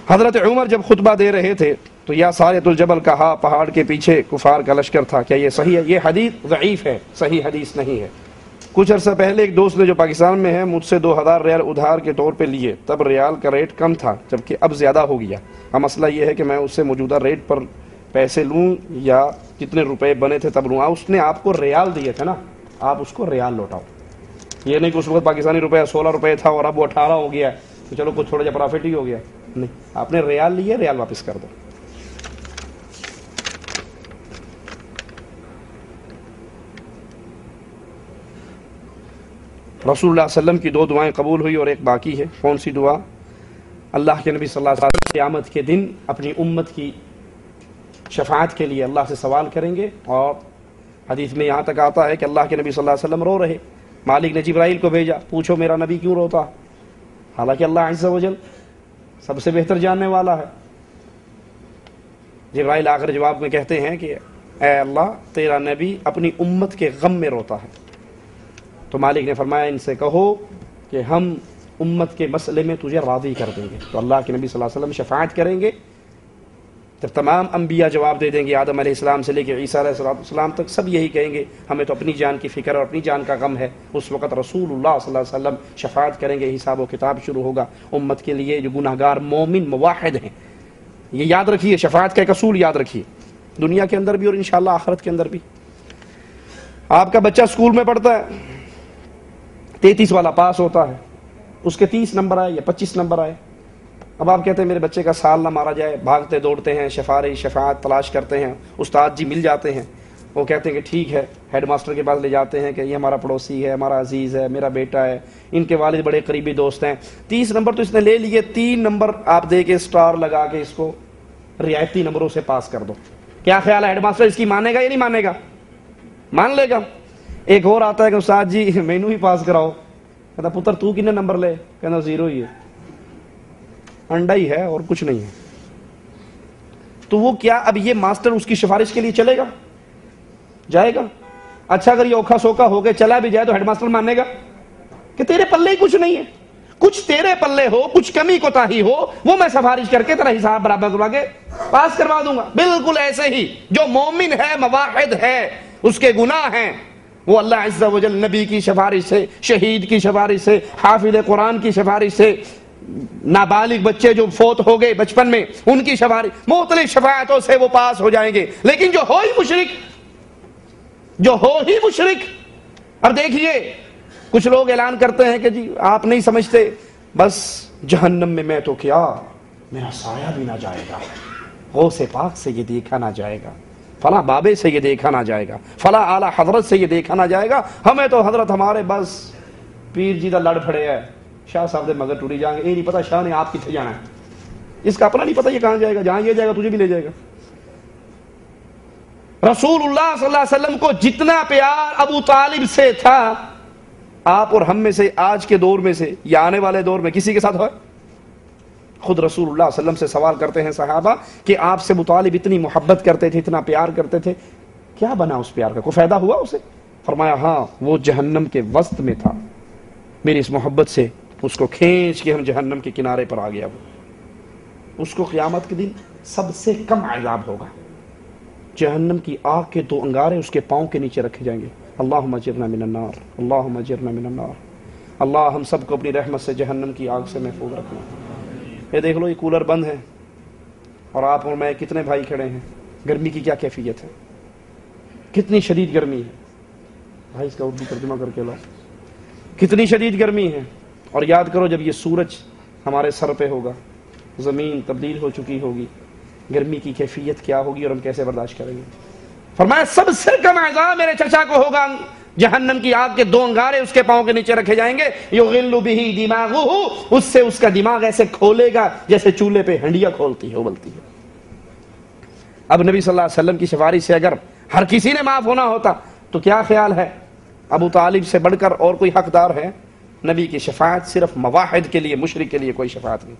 حضرت عمر جب خطبہ دے رہے تھے تو یا ساریۃ الجبل کہا، پہاڑ کے پیچھے کفار کا لشکر تھا. کیا یہ صحیح ہے؟ یہ حدیث ضعیف ہے، صحیح حدیث نہیں ہے. کچھ عرصہ پہلے ایک دوست نے جو پاکستان میں ہے مجھ سے 2000 ریال ادھار کے طور پہ لیے. تب ریال کا ریٹ کم تھا جبکہ اب زیادہ ہو گیا. اب مسئلہ یہ ہے کہ میں اس سے موجودہ ریٹ پر پیسے لوں یا جتنے روپے بنے تھے تب لوں. اس نے آپ کو ریال دیے تھے نا، آپ اس کو ریال لوٹاؤ. یہ نہیں کہ اس وقت پاکستانی روپیہ 16 روپے تھا اور اب وہ 18 ہو گیا تو چلو کچھ تھوڑا جا پرافٹ ہی ہو گیا. نہیں، آپ نے ریال لیے، ریال واپس کر دو. رسول اللہ صلی اللہ علیہ وسلم کی 2 دعائیں قبول ہوئی اور ایک باقی ہے. کون سی دعا؟ اللہ کے نبی صلی اللہ علیہ وسلم قیامت کے دن اپنی امت کی شفاعت کے لیے اللہ سے سوال کریں گے، اور حدیث میں یہاں تک آتا ہے کہ اللہ کے نبی صلی اللہ علیہ وسلم رو رہے. مالک نے جبرائیل کو بھیجا، پوچھو میرا نبی کیوں روتا؟ حالانکہ اللہ عز و جل سب سے بہتر جاننے والا ہے. جبرائیل آخر جواب میں کہتے ہیں کہ اے اللہ، تیرا نبی اپنی امت کے غم میں روتا ہے. تو مالک نے فرمایا ان سے کہو کہ ہم امت کے مسئلے میں تجھے راضی کر دیں گے. تو اللہ کے نبی صلی اللہ علیہ وسلم شفاعت کریں گے. جب تمام انبیاء جواب دے دیں گے، آدم علیہ السلام سے لے کے عیسیٰ علیہ السلام تک، سب یہی کہیں گے ہمیں تو اپنی جان کی فکر اور اپنی جان کا غم ہے. اس وقت رسول اللہ صلی اللہ علیہ وسلم شفاعت کریں گے، حساب و کتاب شروع ہوگا امت کے لیے جو گناہ گار مومن موحد ہیں. یہ یاد رکھیے، شفاعت کا ایک اصول یاد رکھیے، دنیا کے اندر بھی اور انشاءاللہ آخرت کے اندر بھی. آپ کا بچہ اسکول میں پڑھتا ہے، 33 والا پاس ہوتا ہے، اس کے 30 نمبر آئے یا 25 نمبر آئے. اب آپ کہتے ہیں میرے بچے کا سال نہ مارا جائے، بھاگتے دوڑتے ہیں، شفاعت تلاش کرتے ہیں، استاد جی مل جاتے ہیں، وہ کہتے ہیں کہ ٹھیک ہے، ہیڈ ماسٹر کے پاس لے جاتے ہیں کہ یہ ہمارا پڑوسی ہے، ہمارا عزیز ہے، میرا بیٹا ہے، ان کے والد بڑے قریبی دوست ہیں. 30 نمبر تو اس نے لے لیے، 3 نمبر آپ دے کے سٹار لگا کے اس کو رعایتی نمبروں سے پاس کر دو. کیا خیال ہے ہیڈ ماسٹر اس کی مانے گا یا نہیں مانے گا؟ مان لے گا. ایک اور آتا ہے کہ استاد جی مینو ہی پاس کراؤ. کہتا پتر تو کتنے نمبر لے؟ کہتا 0 ہی ہے، انڈا ہی ہے اور کچھ نہیں ہے. تو وہ کیا اب یہ ماسٹر اس کی سفارش کے لیے چلے گا؟ جائے گا؟ اچھا اگر یہ اوکھا سوکھا ہو کے چلا بھی جائے تو ہیڈ ماسٹر مانے گا کہ تیرے پلے ہی کچھ نہیں ہے؟ کچھ تیرے پلے ہو، کچھ کمی کوتاہی ہو، وہ میں سفارش کر کے تیرا حساب برابر کروا کے پاس کروا دوں گا. بالکل ایسے ہی جو مومن ہے، موحد ہے، اس کے گناہ ہیں، وہ اللہ عز و جل نبی کی سفارش سے، شہید کی سفارش سے، حافظ قرآن کی سفارش سے، نابالغ بچے جو فوت ہو گئے بچپن میں ان کی سفارش، مختلف شفاعتوں سے وہ پاس ہو جائیں گے. لیکن جو ہو ہی مشرک. اب دیکھیے کچھ لوگ اعلان کرتے ہیں کہ جی آپ نہیں سمجھتے، بس جہنم میں میں تو کیا، میرا سایہ بھی نہ جائے گا، غوث پاک سے یہ دیکھا نہ جائے گا، فلاں بابے سے یہ دیکھا نہ جائے گا، فلاں اعلیٰ حضرت سے یہ دیکھا نہ جائے گا، ہمیں تو حضرت ہمارے بس پیر جی دا لڑ پھڑے ہے، شاہ صاحب دے مگر ٹوٹی جائیں گے. یہ نہیں پتا شاہ نے آپ کتنے جانا ہے، اس کا اپنا نہیں پتا یہ کہاں جائے گا. جہاں یہ جائے گا تجھے بھی لے جائے گا. رسول اللہ صلی اللہ علیہ وسلم کو جتنا پیار ابو طالب سے تھا، آپ اور ہم میں سے آج کے دور میں سے یا آنے والے دور میں کسی کے ساتھ ہے؟ خود رسول اللہ صلی اللہ علیہ وسلم سے سوال کرتے ہیں صحابہ کہ آپ سے ابو طالب اتنی محبت کرتے تھے، اتنا پیار کرتے تھے، کیا بنا اس پیار کا؟ کوئی فائدہ ہوا اسے؟ فرمایا ہاں، وہ جہنم کے وسط میں تھا، میری اس محبت سے اس کو کھینچ کے ہم جہنم کے کنارے پر آ گیا. وہ اس کو قیامت کے دن سب سے کم عذاب ہوگا. جہنم کی آگ کے 2 انگارے اس کے پاؤں کے نیچے رکھے جائیں گے. اللہم اجرنا من النار، اللہم اجرنا من النار. اللہ ہم سب کو اپنی رحمت سے جہنم کی آگ سے محفوظ رکھنا. یہ دیکھ لو، یہ کولر بند ہے اور آپ اور میں کتنے بھائی کھڑے ہیں. گرمی کی کیا کیفیت ہے، کتنی شدید گرمی ہے. بھائی اس کا اردو ترجمہ کر کے لاؤ. کتنی شدید گرمی ہے. اور یاد کرو جب یہ سورج ہمارے سر پہ ہوگا، زمین تبدیل ہو چکی ہوگی، گرمی کی کیفیت کیا ہوگی اور ہم کیسے برداشت کریں گے. فرمایا سب سے کم عذاب میرے چچا کو ہوگا. جہنم کی آگ کے 2 انگارے اس کے پاؤں کے نیچے رکھے جائیں گے. یغل بہ دماغہ، اس سے اس کا دماغ ایسے کھولے گا جیسے چولہے پہ ہنڈیا کھولتی ہے، ابلتی ہے. اب نبی صلی اللہ علیہ وسلم کی سفارش سے اگر ہر کسی نے معاف ہونا ہوتا تو کیا خیال ہے ابو طالب سے بڑھ کر اور کوئی حقدار ہے؟ نبی کی شفاعت صرف مواحد کے لیے، مشرک کے لیے کوئی شفاعت نہیں.